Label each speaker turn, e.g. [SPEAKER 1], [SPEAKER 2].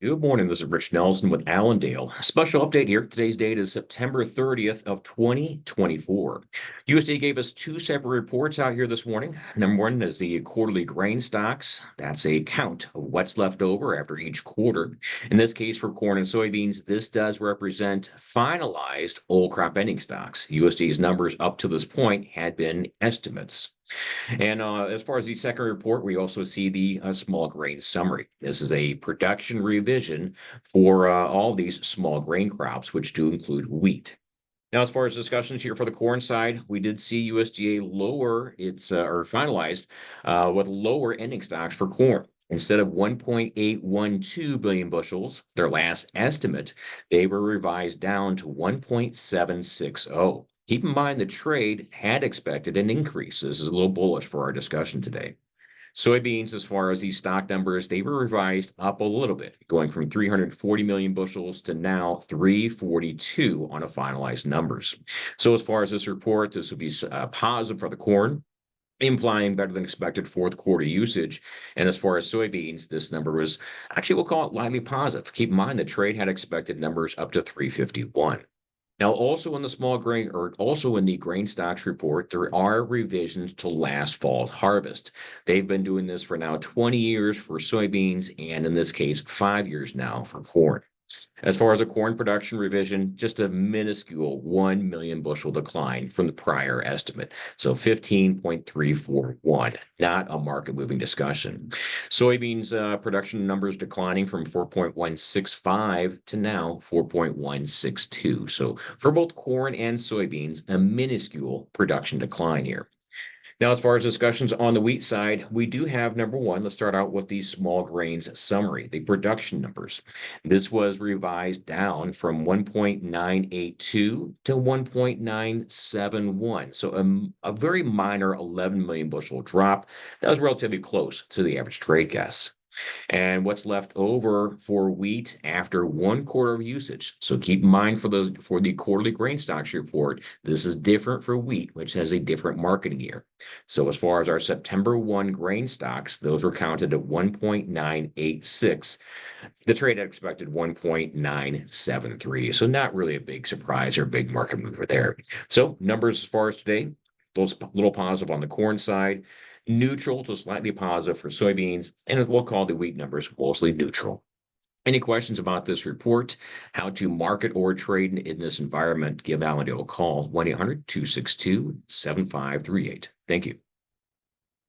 [SPEAKER 1] Good morning. This is Rich Nelson with Allendale. Special update here. Today's date is September 30th of 2024. USDA gave us two separate reports out here this morning. Number one is the quarterly grain stocks. That's a count of what's left over after each quarter. In this case, for corn and soybeans, this does represent finalized old crop ending stocks. USDA's numbers up to this point had been estimates. And as far as the second report, we also see the small grain summary. This is a production revision for all these small grain crops, which do include wheat. Now, as far as discussions here for the corn side, we did see USDA lower its or finalized with lower ending stocks for corn. Instead of 1.812 billion bushels, their last estimate, they were revised down to 1.760. Keep in mind the trade had expected an increase. This is a little bullish for our discussion today. Soybeans, as far as these stock numbers, they were revised up a little bit, going from 340 million bushels to now 342 on a finalized numbers. So as far as this report, this would be positive for the corn, implying better than expected fourth quarter usage. And as far as soybeans, this number was actually, we'll call it lightly positive. Keep in mind the trade had expected numbers up to 351. Now, also in the small grain or also in the grain stocks report, there are revisions to last fall's harvest. They've been doing this for now 20 years for soybeans, and in this case, 5 years now for corn. As far as a corn production revision, just a minuscule 1 million bushel decline from the prior estimate. So 15.341, not a market moving discussion. Soybeans production numbers declining from 4.165 to now 4.162. So for both corn and soybeans, a minuscule production decline here. Now, as far as discussions on the wheat side, we do have number one. Let's start out with the small grains summary, the production numbers. This was revised down from 1.982 to 1.971. So a very minor 11 million bushel drop. That was relatively close to the average trade guess. And what's left over for wheat after 1 quarter of usage. So keep in mind for the quarterly grain stocks report, this is different for wheat, which has a different marketing year. So as far as our September 1 grain stocks, those were counted at 1.986. The trade had expected 1.973. So not really a big surprise or big market mover there. So numbers as far as today, those little positive on the corn side, neutral to slightly positive for soybeans, and we'll call the wheat numbers mostly neutral. Any questions about this report, how to market or trade in this environment, give Allendale a call, 1-800-262-7538. Thank you.